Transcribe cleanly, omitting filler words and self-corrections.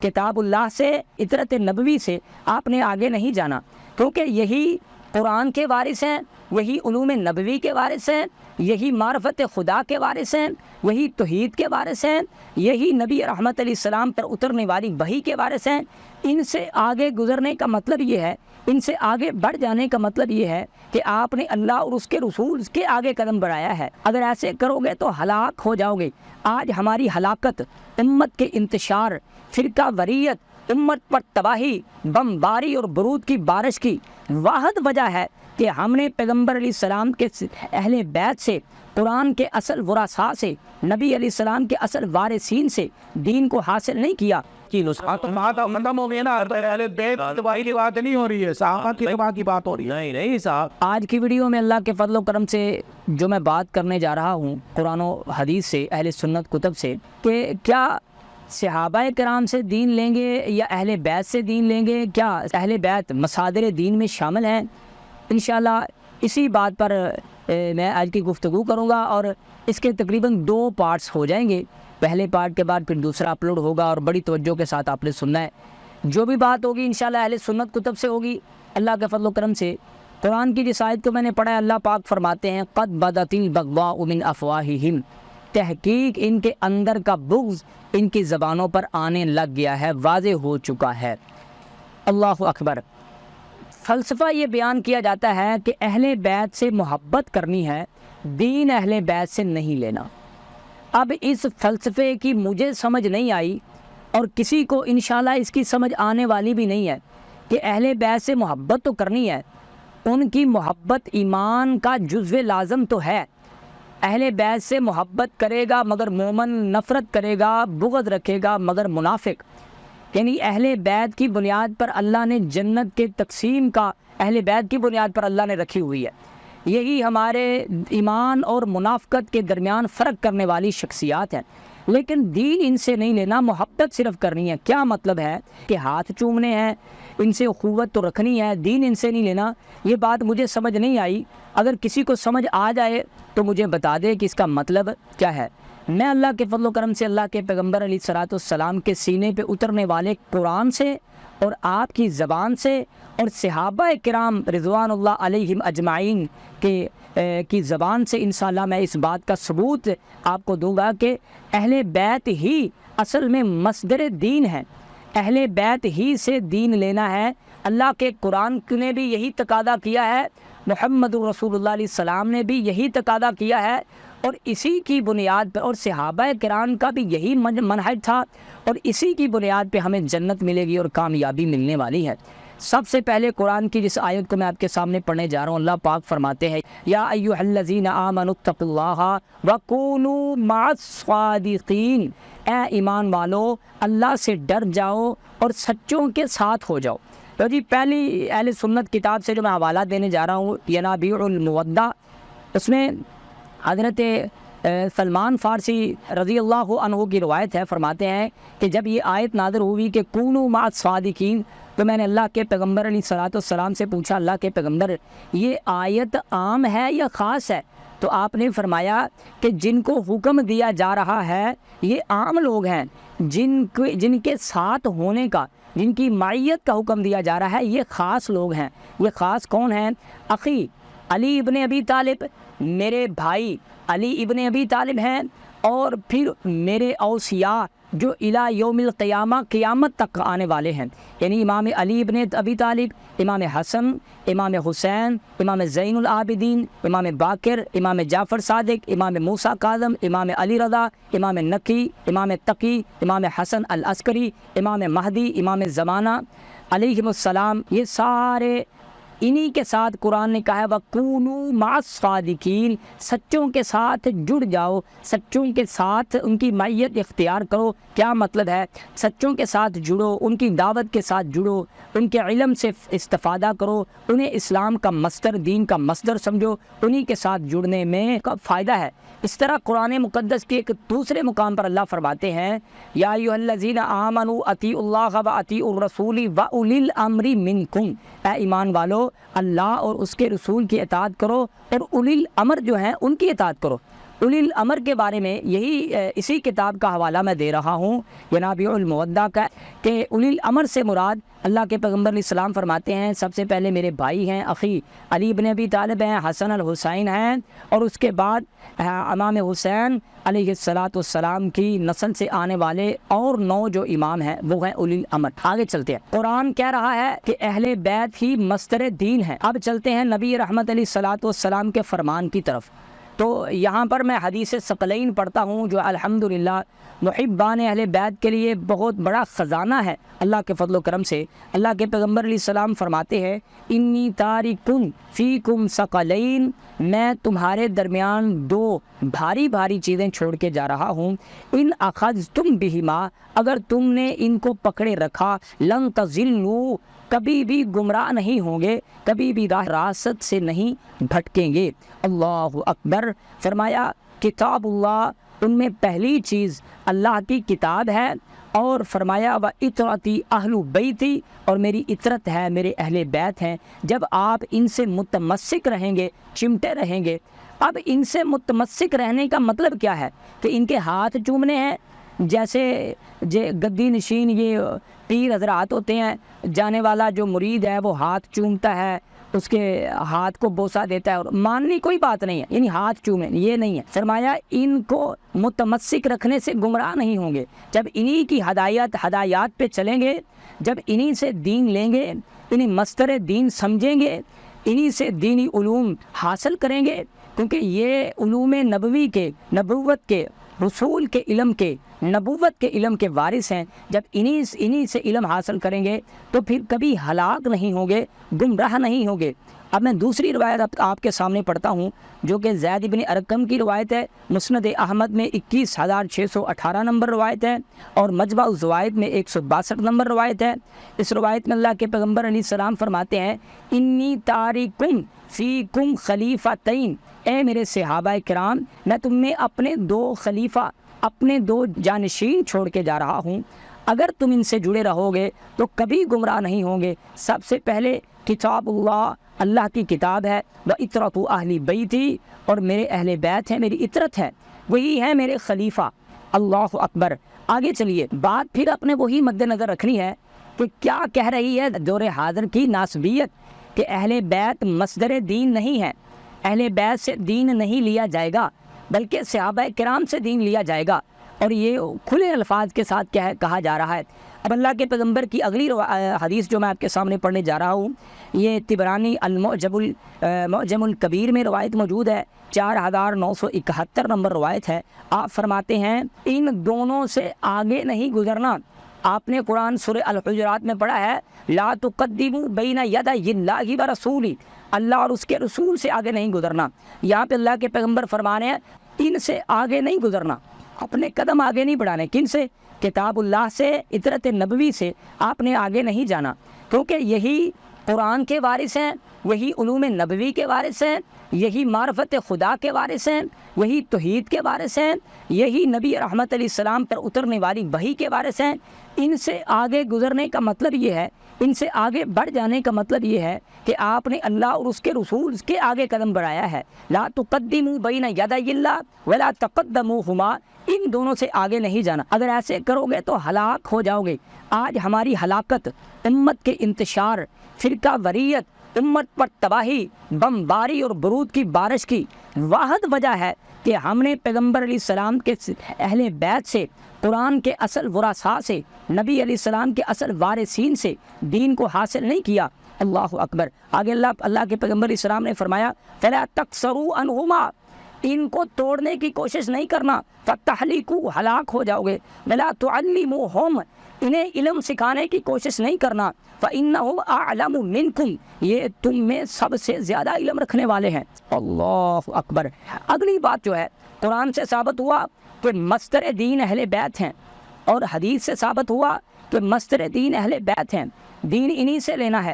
کتاب اللہ سے، اطرت نبوی سے آپ نے آگے نہیں جانا، کیونکہ یہی قرآن کے وارث ہیں، وہی علوم نبوی کے وارث ہیں، یہی معرفت خدا کے وارث ہیں، وہی توحید کے وارث ہیں، یہی نبی رحمت علیہ السلام پر اترنے والی وحی کے وارث ہیں۔ ان سے آگے گزرنے کا مطلب یہ ہے، ان سے آگے بڑھ جانے کا مطلب یہ ہے کہ آپ نے اللہ اور اس کے رسول کے آگے قدم بڑھایا ہے۔ اگر ایسے کرو گے تو ہلاک ہو جاؤ گے۔ آج ہماری ہلاکت، امت کے انتشار، فرقہ وریت، امت پر تباہی، بمباری اور برود کی بارش کی واحد وجہ ہے کہ ہم نے پیغمبر علیہ السلام کے اہل بیت سے، قرآن کے اصل ورثاء سے، نبی علیہ السلام کے اصل وارثین سے دین کو حاصل نہیں کیا۔ تو بات ختم ہو گئی نا، اہل بیت تباہی کی بات نہیں ہو رہی ہے، صحابہ کی تباہی کی بات ہو رہی ہے۔ نہیں صاحب، آج کی ویڈیو میں اللہ کے فضل و کرم سے جو میں بات کرنے جا رہا ہوں قرآن و حدیث سے، اہل سنت کتب سے، کہ کیا صحابہ کرام سے دین لیں گے یا اہل بیت سے دین لیں گے؟ کیا اہل بیت مصادر دین میں شامل ہیں؟ انشاءاللہ اسی بات پر میں آج کی گفتگو کروں گا، اور اس کے تقریباً 2 پارٹس ہو جائیں گے۔ پہلے پارٹ کے بعد پھر دوسرا اپلوڈ ہوگا، اور بڑی توجہ کے ساتھ آپ نے سننا ہے۔ جو بھی بات ہوگی انشاءاللہ اہل سنت کتب سے ہوگی اللہ کے فضل و کرم سے۔ قرآن کی جس آیت کو میں نے پڑھا ہے، اللہ پاک فرماتے ہیں قد بدت البغضاء من افواہہم، تحقیق ان کے اندر کا بغض ان کی زبانوں پر آنے لگ گیا ہے، واضح ہو چکا ہے۔ اللہ اکبر۔ فلسفہ یہ بیان کیا جاتا ہے کہ اہل بیت سے محبت کرنی ہے، دین اہل بیت سے نہیں لینا۔ اب اس فلسفے کی مجھے سمجھ نہیں آئی، اور کسی کو انشاءاللہ اس کی سمجھ آنے والی بھی نہیں ہے، کہ اہل بیت سے محبت تو کرنی ہے، ان کی محبت ایمان کا جزو لازم تو ہے۔ اہل بیت سے محبت کرے گا مگر مومن، نفرت کرے گا، بغض رکھے گا مگر منافق۔ یعنی اہل بیت کی بنیاد پر اللہ نے جنت کے تقسیم کا، اہل بیت کی بنیاد پر اللہ نے رکھی ہوئی ہے۔ یہی ہمارے ایمان اور منافقت کے درمیان فرق کرنے والی شخصیات ہیں، لیکن دین ان سے نہیں لینا، محبت صرف کرنی ہے۔ کیا مطلب ہے کہ ہاتھ چومنے ہیں، ان سے اخوت تو رکھنی ہے، دین ان سے نہیں لینا؟ یہ بات مجھے سمجھ نہیں آئی۔ اگر کسی کو سمجھ آ جائے تو مجھے بتا دے کہ اس کا مطلب کیا ہے۔ میں اللہ کے فضل و کرم سے، اللہ کے پیغمبر علیہ الصلوۃ والسلام کے سینے پہ اترنے والے قرآن سے، اور آپ کی زبان سے، اور صحابہ کرام رضوان اللہ علیہم اجمعین کی زبان سے انشاءاللہ میں اس بات کا ثبوت آپ کو دوں گا کہ اہل بیت ہی اصل میں مصدر دین ہے، اہل بیت ہی سے دین لینا ہے۔ اللہ کے قرآن نے بھی یہی تقاضا کیا ہے، محمد رسول اللہ علیہ السلام نے بھی یہی تقاضا کیا ہے، اور اسی کی بنیاد پر، اور صحابہ کرام کا بھی یہی منہج تھا، اور اسی کی بنیاد پہ ہمیں جنت ملے گی اور کامیابی ملنے والی ہے۔ سب سے پہلے قرآن کی جس آیت کو میں آپ کے سامنے پڑھنے جا رہا ہوں، اللہ پاک فرماتے ہیں یا ایھا الذین آمنوا اتقوا اللہ وکونوا مع الصادقین، اے ایمان والو اللہ سے ڈر جاؤ اور سچوں کے ساتھ ہو جاؤ۔ تو جی پہلی اہل سنت کتاب سے جو میں حوالہ دینے جا رہا ہوں، ینابیع المودہ، اس میں حضرت سلمان فارسی رضی اللہ عنہ کی روایت ہے، فرماتے ہیں کہ جب یہ آیت نازل ہوئی کہ کونوا مع الصادقین، تو میں نے اللہ کے پیغمبر علیہ الصلوۃ والسلام سے پوچھا، اللہ کے پیغمبر یہ آیت عام ہے یا خاص ہے؟ تو آپ نے فرمایا کہ جن کو حکم دیا جا رہا ہے یہ عام لوگ ہیں، جن کے ساتھ ہونے کا، جن کی معیت کا حکم دیا جا رہا ہے یہ خاص لوگ ہیں۔ یہ خاص کون ہیں؟ اخی علی ابن ابی طالب، میرے بھائی علی ابن ابی طالب ہیں، اور پھر میرے اوصیاء جو الی یوم القیامہ، قیامت تک آنے والے ہیں، یعنی امام علی ابن ابی طالب، امام حسن، امام حسین، امام زین العابدین، امام باقر، امام جعفر صادق، امام موسیٰ کاظم، امام علی رضا، امام نقی، امام تقی، امام حسن العسکری، امام مہدی، امام زمانہ علیہم السلام، یہ سارے انہی کے ساتھ قرآن نے کہا ہے وَكُونُوا مَعَ الصَّادِقِينَ، سچوں کے ساتھ جڑ جاؤ، سچوں کے ساتھ ان کی معیت اختیار کرو۔ کیا مطلب ہے؟ سچوں کے ساتھ جڑو، ان کی دعوت کے ساتھ جڑو، ان کے علم سے استفادہ کرو، انہیں اسلام کا مصدر، دین کا مصدر سمجھو، انہی کے ساتھ جڑنے میں فائدہ ہے۔ اس طرح قرآن مقدس کے ایک دوسرے مقام پر اللہ فرماتے ہیں یا ایھا الذین آمنوا اطیعوا اللہ واطیعوا الرسول واولی الامر منکم، اے ایمان والو اللہ اور اس کے رسول کی اطاعت کرو، اور اولی الامر جو ہیں ان کی اطاعت کرو۔ उलिल अमर के बारे में यही इसी किताब का हवाला मैं दे रहा हूँ जनाबियुल मुवद्दा का, कि उलिल अमर से मुराद अल्लाह के पैगम्बर अलैहिस्सलाम फरमाते हैं सबसे पहले मेरे भाई हैं, अख़ी अली इब्न अबी तालिब हैं, हसन अल हुसैन हैं, और उसके बाद इमाम हुसैन अलैहिस्सलाम की नस्ल से आने वाले और 9 जो इमाम हैं वो हैं उलिल अमर। आगे चलते हैं, कुरान कह रहा है कि अहले बैत ही मस्तर दीन है। अब चलते हैं नबी रहमत अलैहिस्सलाम के फरमान की तरफ। तो यहाँ पर मैं हदीस सकलैन पढ़ता हूँ जो अल्हम्दुलिल्लाह मुहिब्बान अहले बैत के लिए बहुत बड़ा ख़जाना है अल्लाह के फضل व करम से। अल्लाह के पैगम्बर अलैहिस्सलाम फरमाते हैं इन्नी तारिकुन फ़ीकुम सकलैन, मैं तुम्हारे दरमियान 2 भारी भारी चीज़ें छोड़ के जा रहा हूँ। इन अख़ज़्तुम बिहिमा, अगर तुमने इनको पकड़े रखा, लन तज़िल्लू, कभी भी गुमराह नहीं होंगे, कभी भी रास्त से नहीं भटकेंगे। अल्लाहु अकबर। फरमाया किताबुल्लाह, उनमें पहली चीज़ अल्लाह की किताब है, और फरमाया व इतरती अहलु बैती, और मेरी इतरत है, मेरे अहले बैत हैं। जब आप इनसे मुतमस्सिक रहेंगे, चिमटे रहेंगे। अब इनसे मुतमस्सिक रहने का मतलब क्या है कि इनके हाथ चूमने हैं, जैसे गद्दी नशीन ये पीर हजरात होते हैं, जाने वाला जो मुरीद है वो हाथ चूमता है, उसके हाथ को बोसा देता है, और माननी कोई बात नहीं है, यानी हाथ चूमे ये नहीं है। फरमाया इनको मुतमस्सिक रखने से गुमराह नहीं होंगे। जब इन्हीं की हदायत पे चलेंगे, जब इन्हीं से दीन लेंगे, इन्हीं मस्तर दीन समझेंगे, इन्हीं से दीनी उलूम हासिल करेंगे, क्योंकि ये उलूम नबवी के, नबूवत के, रसूल के इल्म के, नबूवत के इल्म के वारिस हैं। जब इन्हीं से इल्म हासिल करेंगे तो फिर कभी हलाक नहीं होंगे, गुमराह नहीं होंगे। अब मैं दूसरी रिवायत आपके सामने पढ़ता हूँ जो कि ज़ैद इब्न अरकम की रिवायत है। मुस्नद अहमद में 21,618 नंबर रिवायत है, और मजमा ज़वाइद में 162 नंबर रिवायत है। इस रिवायत में अल्लाह के पैगम्बर अलैहिस्सलाम फरमाते हैं इन्नी तारिकुम फ़ीकुम खलीफ़तैन, ए मेरे सहाबा किराम, मैं तुम में अपने 2 खलीफा, अपने 2 जानशीन छोड़ के जा रहा हूँ। अगर तुम इनसे जुड़े रहोगे तो कभी गुमराह नहीं होंगे। सबसे पहले किताबुल्लाह, अल्लाह की किताब है, व इतरतु अहली बैती, और मेरे अहले बैत हैं, मेरी इतरत है, वही है मेरे खलीफा। अल्लाहु अकबर। आगे चलिए, बात फिर अपने वही मद्देनज़र रखनी है कि क्या कह रही है दौर हाज़िर की नासबियत, कि अहले बैत मस्दर दीन नहीं है, अहले बैत से दीन नहीं लिया जाएगा, बल्कि सहाबा किराम से दीन लिया जाएगा। और ये खुले अल्फाज के साथ क्या है कहा जा रहा है। अब अल्लाह के पैगम्बर की अगली हदीस जो मैं आपके सामने पढ़ने जा रहा हूँ, ये तिबरानी अल-मुअजमुल कबीर में रवायत मौजूद है, 4971 नंबर रवायत है। आप फरमाते हैं इन दोनों से आगे नहीं गुजरना। आपने कुरान सूरह अल-हुजुरात में पढ़ा है, ला तुक़द्दिमू बैना यदायिल्लाहि व रसूली, अल्लाह और उसके रसूल से आगे नहीं गुजरना। यहाँ पे अल्लाह के पैगम्बर फरमाने हैं इनसे आगे नहीं गुजरना, अपने कदम आगे नहीं बढ़ाने। किन से? किताबुल्लाह से, इतरत नबवी से आपने आगे नहीं जाना, क्योंकि यही कुरान के वारिस हैं, वही उलूम नबवी के वारिस हैं, यही मार्फत खुदा के वारिस हैं, वही तौहीद के वारिस हैं, यही नबी रहमत अलैहिस्सलाम पर उतरने वाली वही के वारिस हैं। इनसे आगे गुजरने का मतलब ये है, इनसे आगे बढ़ जाने का मतलब ये है कि आपने अल्लाह और उसके रसूल के आगे कदम बढ़ाया है। ला तुक़द्दिमू बैना यदायिल्लाह वला तक़द्दमूहुमा, इन दोनों से आगे नहीं जाना। अगर ऐसे करोगे तो हलाक हो जाओगे। आज हमारी हलाकत, उम्मत के इंतशार, फ़िरका वरीयत, उम्मत पर तबाही, बमबारी और बरूद की बारिश की वाहिद वजह है कि हमने पैगम्बर अलैहिस्सलाम के अहले बैत से, कुरान के असल वरासा से, नबी अलैहिस्सलाम के असल वारिसीन से दीन को हासिल नहीं किया। अल्लाहु अकबर। आगे अल्लाह के पैगम्बर अलैहिस्सलाम ने फरमाया फला तकसरू अनहुमा, इनको तोड़ने की कोशिश नहीं करना, फतहलिकू, हलाक हो जाओगे। वला तुअल्लिमुहुम, इन्हें इल्म सिखाने की कोशिश नहीं करना, फ़इन्नहुम अअलमु मिनकुम, ये तुम में सबसे ज़्यादा इल्म रखने वाले हैं। अल्लाहु अकबर। अगली बात जो है, कुरान से साबित हुआ कि मस्तर दीन अहले बैत हैं, और हदीस से साबित हुआ कि मस्तर दीन अहले बैत हैं। दीन इन्हीं से लेना है।